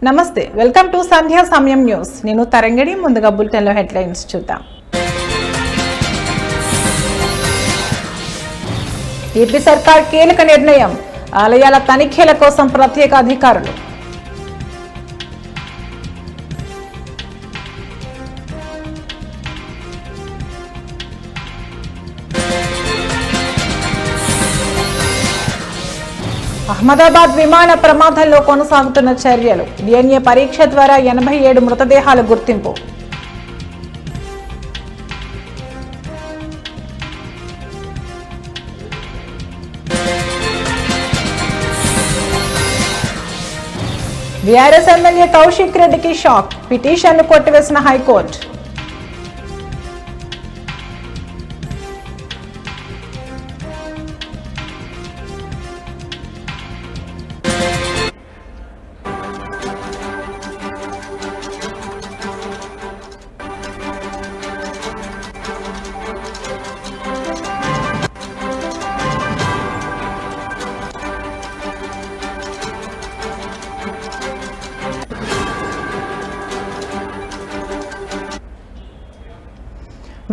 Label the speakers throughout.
Speaker 1: నమస్తే, welcome to సంధ్యా సమయం news. నేను తరంగిణి. ముందుగా బులెటిన్ లో హెడ్లైన్స్ చూద్దాం. ఏపీ సర్కార్ కీలక నిర్ణయం, ఆలయాల తనిఖీల కోసం ప్రత్యేక అధికారులు. అహ్మదాబాద్ విమాన ప్రమాదంలో కొనసాగుతున్న చర్యలు, DNA పరీక్ష ద్వారా 87 మృతదేహాల గుర్తింపు. బీఆర్ఎస్ ఎమ్మెల్యే కౌశిక్ రెడ్డికి షాక్, పిటిషన్ను కొట్టివేసిన హైకోర్టు.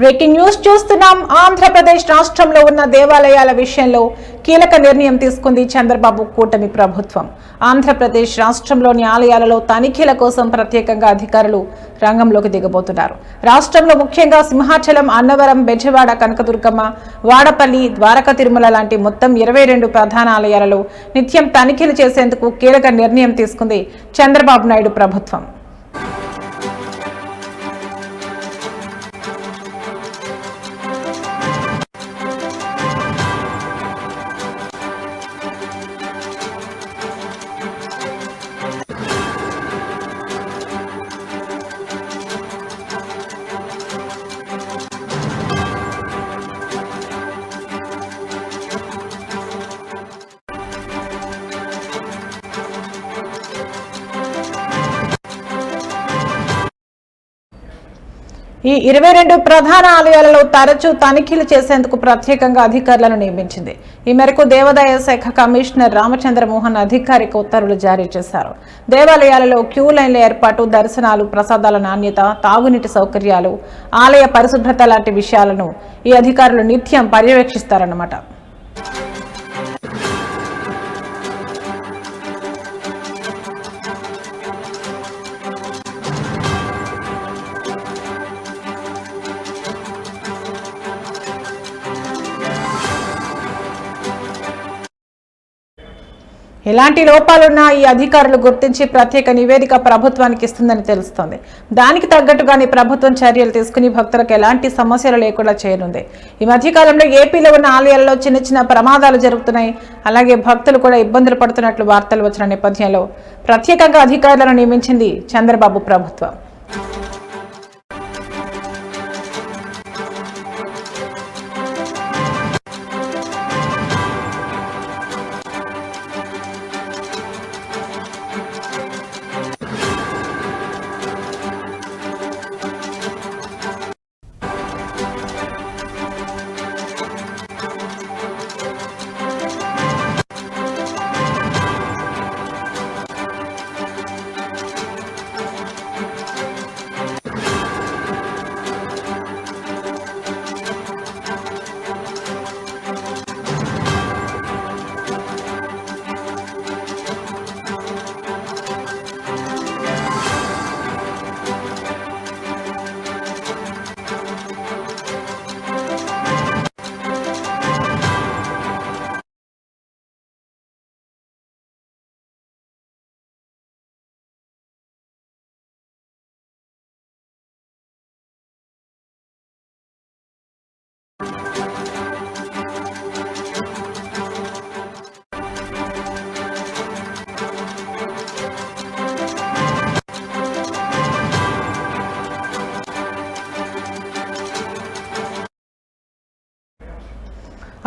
Speaker 1: బ్రేకింగ్ న్యూస్ చూస్తున్నాం. ఆంధ్రప్రదేశ్ రాష్ట్రంలో ఉన్న దేవాలయాల విషయంలో కీలక నిర్ణయం తీసుకుంది చంద్రబాబు కూటమి ప్రభుత్వం. ఆంధ్రప్రదేశ్ రాష్ట్రంలోని ఆలయాలలో తనిఖీల కోసం ప్రత్యేకంగా అధికారులు రంగంలోకి దిగబోతున్నారు. రాష్ట్రంలో ముఖ్యంగా సింహాచలం, అన్నవరం, బెజవాడ, కనకదుర్గమ్మ, వాడపల్లి, ద్వారకా తిరుమల లాంటి మొత్తం 22 ప్రధాన ఆలయాలలో నిత్యం తనిఖీలు చేసేందుకు కీలక నిర్ణయం తీసుకుంది చంద్రబాబు నాయుడు ప్రభుత్వం. ఈ 22 ప్రధాన ఆలయాలలో తరచూ తనిఖీలు చేసేందుకు ప్రత్యేకంగా అధికారులను నియమించింది. ఈ మేరకు దేవాదాయ శాఖ కమిషనర్ రామచంద్రమోహన్ అధికారిక ఉత్తర్వులు జారీ చేశారు. దేవాలయాలలో క్యూ లైన్ల ఏర్పాటు, దర్శనాలు, ప్రసాదాల నాణ్యత, తాగునీటి సౌకర్యాలు, ఆలయ పరిశుభ్రత లాంటి విషయాలను ఈ అధికారులు నిత్యం పర్యవేక్షిస్తారన్నమాట. ఎలాంటి లోపాలున్నా ఈ అధికారులు గుర్తించి ప్రత్యేక నివేదిక ప్రభుత్వానికి ఇస్తుందని తెలుస్తోంది. దానికి తగ్గట్టుగానే ప్రభుత్వం చర్యలు తీసుకుని భక్తులకు ఎలాంటి సమస్యలు లేకుండా చేయనుంది. ఈ మధ్యకాలంలో ఏపీలో ఉన్న ఆలయాల్లో చిన్న చిన్న ప్రమాదాలు జరుగుతున్నాయి. అలాగే భక్తులు కూడా ఇబ్బందులు పడుతున్నట్లు వార్తలు వచ్చిన నేపథ్యంలో ప్రత్యేకంగా అధికారులను నియమించింది చంద్రబాబు ప్రభుత్వం.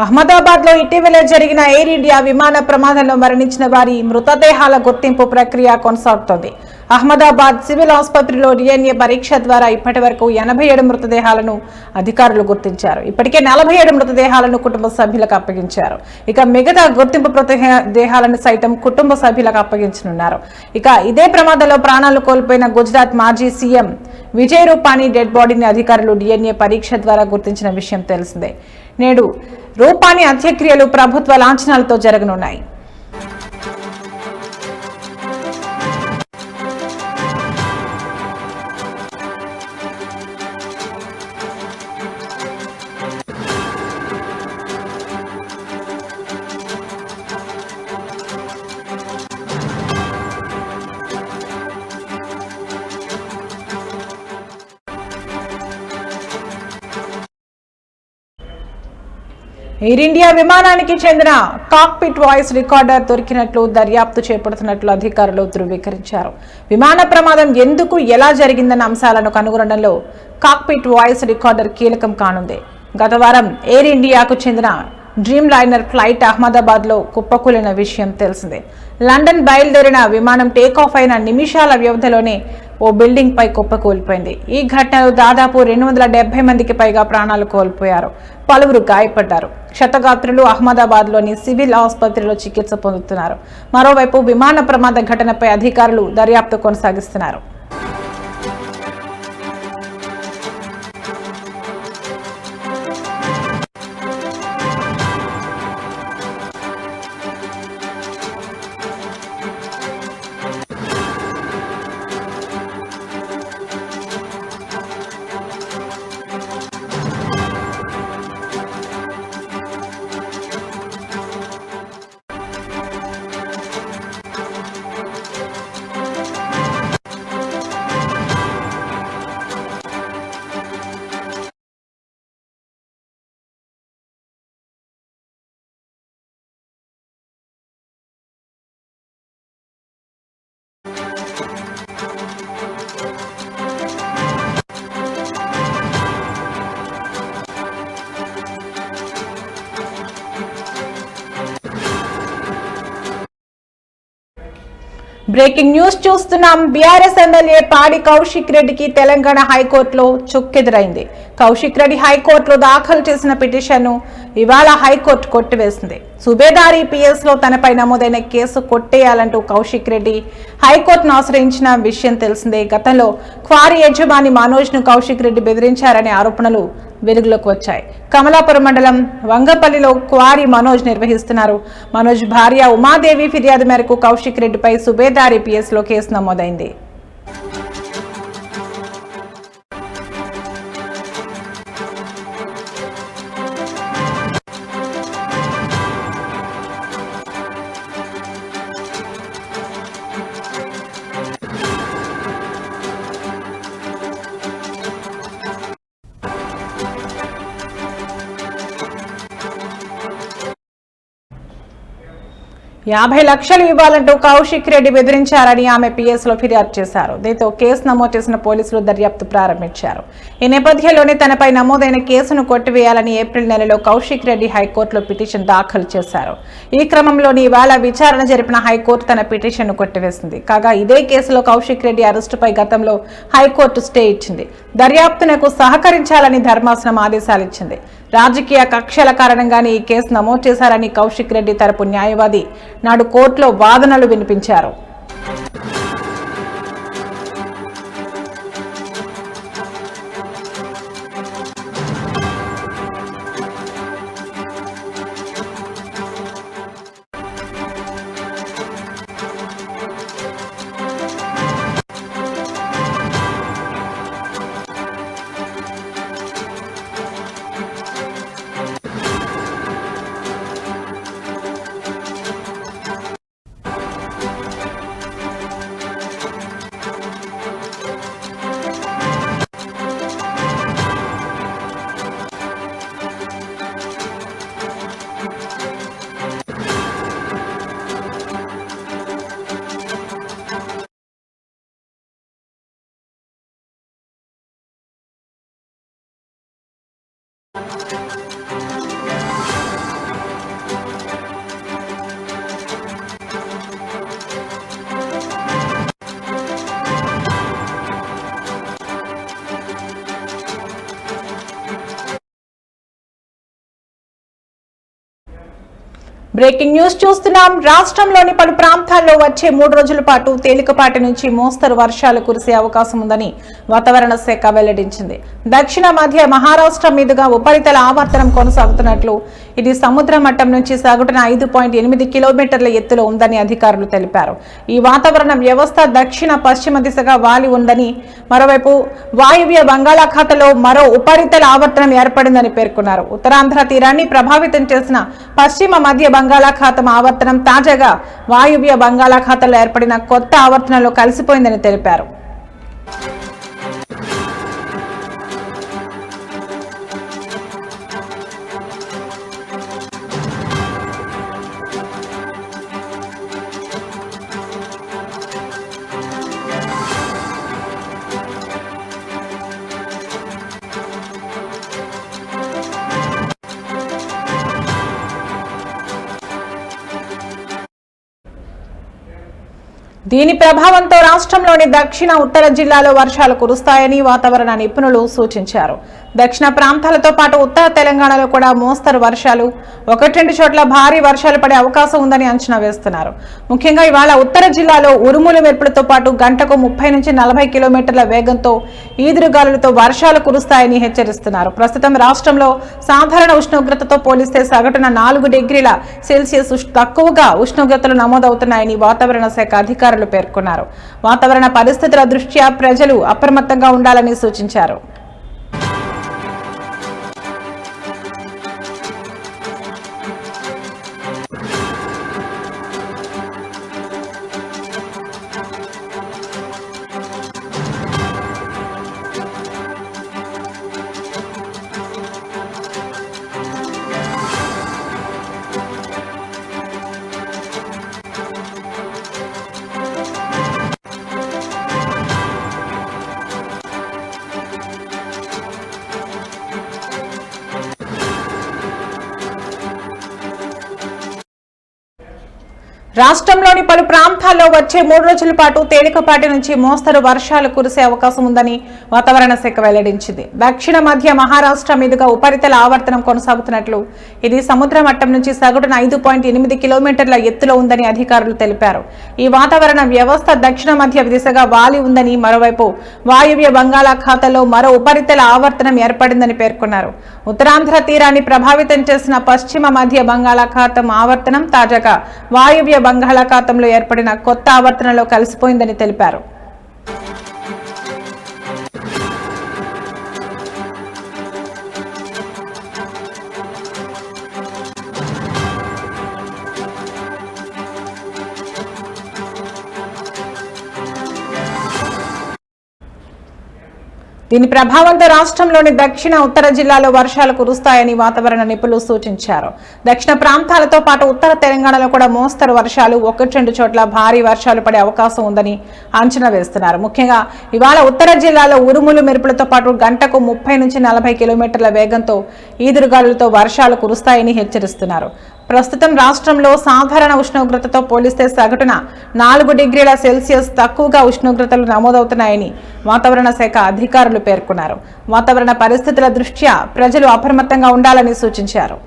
Speaker 1: అహ్మదాబాద్ లో ఇటీవల జరిగిన ఎయిర్ ఇండియా విమాన ప్రమాదంలో మరణించిన వారి మృతదేహాల గుర్తింపు ప్రక్రియ కొనసాగుతోంది. అహ్మదాబాద్ సివిల్ ఆసుపత్రిలో డిఎన్ఏ పరీక్ష ద్వారా ఇప్పటి వరకు 87 మృతదేహాలను అధికారులు గుర్తించారు. ఇప్పటికే 47 మృతదేహాలను కుటుంబ సభ్యులకు అప్పగించారు. ఇక మిగతా గుర్తింపు మృతదేహాలను సైతం కుటుంబ సభ్యులకు అప్పగించనున్నారు. ఇక ఇదే ప్రమాదంలో ప్రాణాలు కోల్పోయిన గుజరాత్ మాజీ సీఎం విజయ్ రూపానీ డెడ్ బాడీని అధికారులు డిఎన్ఏ పరీక్ష ద్వారా గుర్తించిన విషయం తెలిసిందే. నేడు రూపానీ అంత్యక్రియలు ప్రభుత్వ లాంఛనాలతో జరగనున్నాయి. ఎయిర్ ఇండియా విమానానికి చెందిన కాక్పిట్ వాయిస్ రికార్డర్ దొరికినట్లు దర్యాప్తు చేపడుతున్నట్లు అధికారులు ధృవీకరించారు. విమాన ప్రమాదం ఎందుకు ఎలా జరిగిందన్న అంశాలను కనుగొనడంలో కాక్పిట్ వాయిస్ రికార్డర్ కీలకం కానుంది. గత వారం ఎయిర్ ఇండియాకు చెందిన డ్రీమ్ లైనర్ ఫ్లైట్ అహ్మదాబాద్ లో కుప్పకూలిన విషయం తెలిసిందే. లండన్ బయలుదేరిన విమానం టేకాఫ్ అయిన నిమిషాల వ్యవధిలోనే ఓ బిల్డింగ్ పై కుప్పకూలిపోయింది. ఈ ఘటనలో దాదాపు 270 మందికి పైగా ప్రాణాలు కోల్పోయారు. పలువురు గాయపడ్డారు. క్షతగాత్రులు అహ్మదాబాద్ లోని సివిల్ ఆసుపత్రిలో చికిత్స పొందుతున్నారు. మరోవైపు విమాన ప్రమాద ఘటనపై అధికారులు దర్యాప్తు కొనసాగిస్తున్నారు. బ్రేకింగ్ న్యూస్ చూస్తున్నాం. బీఆర్ఎస్ ఎమ్మెల్యే పాడి కౌశిక్ రెడ్డికి తెలంగాణ హైకోర్టులో చుక్కెదురైంది. కౌశిక్ రెడ్డి హైకోర్టులో దాఖలు చేసిన పిటిషన్ను ఇవాళ హైకోర్టు కొట్టివేసింది. సుబేదారి పిఎస్ లో తనపై నమోదైన కేసు కొట్టేయాలంటూ కౌశిక్ రెడ్డి హైకోర్టును ఆశ్రయించిన విషయం తెలిసిందే. గతంలో క్వారీ యజమాని మనోజ్ ను కౌశిక్ రెడ్డి బెదిరించారనే ఆరోపణలు వెలుగులోకి వచ్చాయి. కమలాపురం మండలం వంగపల్లిలో క్వారీ మనోజ్ నిర్వహిస్తున్నారు. మనోజ్ భార్య ఉమాదేవి ఫిర్యాదు మేరకు కౌశిక్ రెడ్డిపై సుబేదారి పిఎస్ లో కేసు నమోదైంది. $50 లక్షలు ఇవ్వాలంటూ కౌశిక్ రెడ్డి బెదిరించారని ఆమె పిఎస్ లో ఫిర్యాదు చేశారు. దీంతో కేసు నమోదు చేసిన పోలీసులు దర్యాప్తు ప్రారంభించారు. ఈ నేపథ్యంలోనే తనపై నమోదైన కేసును కొట్టివేయాలని ఏప్రిల్ నెలలో కౌశిక్ రెడ్డి హైకోర్టులో పిటిషన్ దాఖలు చేశారు. ఈ క్రమంలోని ఇవాళ విచారణ జరిపిన హైకోర్టు తన పిటిషన్ను కొట్టివేసింది. కాగా ఇదే కేసులో కౌశిక్ రెడ్డి అరెస్టుపై గతంలో హైకోర్టు స్టే ఇచ్చింది. దర్యాప్తునకు సహకరించాలని ధర్మాసనం ఆదేశాలు ఇచ్చింది. రాజకీయ కక్షల కారణంగానే ఈ కేసు నమోదు చేశారని కౌశిక్ రెడ్డి తరపు న్యాయవాది నాడు కోర్టులో వాదనలు వినిపించారు. బ్రేకింగ్ న్యూస్ చూస్తున్నాం. రాష్ట్రంలోని పలు ప్రాంతాల్లో వచ్చే 3 రోజుల పాటు తేలికపాటి నుంచి మోస్తరు వర్షాలు కురిసే అవకాశం ఉందని వాతావరణ శాఖ వెల్లడించింది. దక్షిణ మధ్య మహారాష్ట్ర మీదుగా ఉపరితల ఆవర్తనం కొనసాగుతున్నట్లు, ఇది సముద్ర మట్టం నుంచి సగటున 5.8 కిలోమీటర్ల ఎత్తులో ఉందని అధికారులు తెలిపారు. ఈ వాతావరణ వ్యవస్థ దక్షిణ పశ్చిమ దిశగా వాలి ఉందని, మరోవైపు వాయువ్య బంగాళాఖాతంలో మరో ఉపరితల ఆవర్తనం ఏర్పడిందని పేర్కొన్నారు. ఉత్తరాంధ్ర తీరాన్ని ప్రభావితం చేసిన పశ్చిమ మధ్య బంగాళాఖాతం ఆవర్తనం తాజాగా వాయువ్య బంగాళాఖాతంలో ఏర్పడిన కొత్త ఆవర్తనంలో కలిసిపోయిందని తెలిపారు. దీని ప్రభావంతో రాష్ట్రంలోని దక్షిణ ఉత్తర జిల్లాలో వర్షాలు కురుస్తాయని వాతావరణ నిపుణులు సూచించారు. దక్షిణ ప్రాంతాలతో పాటు ఉత్తర తెలంగాణలో కూడా మోస్తరు వర్షాలు, 1-2 చోట్ల భారీ వర్షాలు పడే అవకాశం ఉందని అంచనా వేస్తున్నారు. ముఖ్యంగా ఇవాళ ఉత్తర జిల్లాలో ఉరుములు మెరుపులతో పాటు గంటకు 30 నుంచి 40 కిలోమీటర్ల వేగంతో ఈదురుగాలులతో వర్షాలు కురుస్తాయని హెచ్చరిస్తున్నారు. ప్రస్తుతం రాష్ట్రంలో సాధారణ ఉష్ణోగ్రతతో పోలిస్తే సగటున 4 డిగ్రీల సెల్సియస్ తక్కువగా ఉష్ణోగ్రతలు నమోదవుతున్నాయని వాతావరణ శాఖ అధికారులు పేర్కొన్నారు. వాతావరణ పరిస్థితుల దృష్ట్యా ప్రజలు అప్రమత్తంగా ఉండాలని సూచించారు. రాష్ట్రంలోని పలు ప్రాంతాల్లో వచ్చే 3 రోజుల పాటు తేలికపాటి నుంచి మోస్తరు వర్షాలు కురిసే అవకాశం ఉందని వాతావరణ శాఖ వెల్లడించింది. దక్షిణ మధ్య మహారాష్ట్ర మీదుగా ఉపరితల ఆవర్తనం కొనసాగుతున్నట్లు, ఇది సముద్ర మట్టం నుంచి సగటున 5.8 కిలోమీటర్ల ఎత్తులో ఉందని అధికారులు తెలిపారు. ఈ వాతావరణ వ్యవస్థ దక్షిణ మధ్య దిశగా వాలి ఉందని, మరోవైపు వాయువ్య బంగాళాఖాతంలో మరో ఉపరితల ఆవర్తనం ఏర్పడిందని పేర్కొన్నారు. ఉత్తరాంధ్ర తీరాన్ని ప్రభావితం చేసిన పశ్చిమ మధ్య బంగాళాఖాతం ఆవర్తనం తాజాగా వాయువ్య బంగాళాఖాతంలో ఏర్పడిన కొత్త ఆవర్తనంలో కలిసిపోయిందని తెలిపారు. దీని ప్రభావంతో రాష్ట్రంలోని దక్షిణ ఉత్తర జిల్లాలో వర్షాలు కురుస్తాయని వాతావరణ నిపుణులు సూచించారు. దక్షిణ ప్రాంతాలతో పాటు ఉత్తర తెలంగాణలో కూడా మోస్తరు వర్షాలు, 1-2 చోట్ల భారీ వర్షాలు పడే అవకాశం ఉందని అంచనా వేస్తున్నారు. ముఖ్యంగా ఇవాళ ఉత్తర జిల్లాలో ఉరుములు మెరుపులతో పాటు గంటకు 30 నుంచి 40 కిలోమీటర్ల వేగంతో ఈదురుగాలులతో వర్షాలు కురుస్తాయని హెచ్చరిస్తున్నారు. ప్రస్తుతం రాష్ట్రంలో సాధారణ ఉష్ణోగ్రతతో పోలిస్తే సగటున 4 డిగ్రీల సెల్సియస్ తక్కువగా ఉష్ణోగ్రతలు నమోదవుతున్నాయని వాతావరణ శాఖ అధికారులు పేర్కొన్నారు. వాతావరణ పరిస్థితుల దృష్ట్యా ప్రజలు అప్రమత్తంగా ఉండాలని సూచించారు.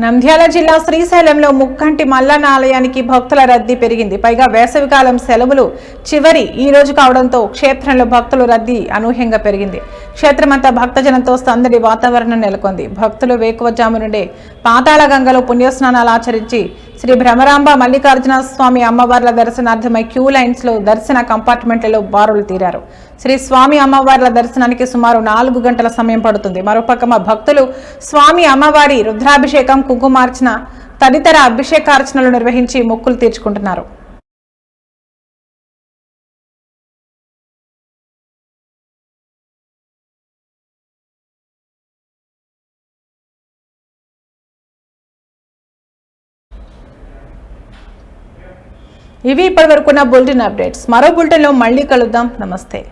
Speaker 1: నంద్యాల జిల్లా శ్రీశైలంలో ముక్కంటి మల్లన్న ఆలయానికి భక్తుల రద్దీ పెరిగింది. పైగా వేసవికాలం సెలవులు చివరి ఈ రోజు కావడంతో క్షేత్రంలో భక్తుల రద్దీ అనూహ్యంగా పెరిగింది. క్షేత్రమంతా భక్తజనంతో సందడి వాతావరణం నెలకొంది. భక్తులు వేకువజాము నుండే పాతాళ గంగలో పుణ్యస్నానాలు ఆచరించి శ్రీ భ్రమరాంబ మల్లికార్జున స్వామి అమ్మవార్ల దర్శనార్థమై క్యూ లైన్స్ లో దర్శన కంపార్ట్మెంట్లలో బారులు తీరారు. శ్రీ స్వామి అమ్మవార్ల దర్శనానికి సుమారు 4 గంటల సమయం పడుతుంది. మరోపక్క భక్తులు స్వామి అమ్మవారి రుద్రాభిషేకం, కుంకుమార్చన తదితర అభిషేకార్చనలు నిర్వహించి మొక్కులు తీర్చుకుంటున్నారు. ఇవి ఇప్పటివరకున్న బులెటిన్ అప్డేట్స్. మరో బులెటిన్లో మళ్ళీ కలుద్దాం. నమస్తే.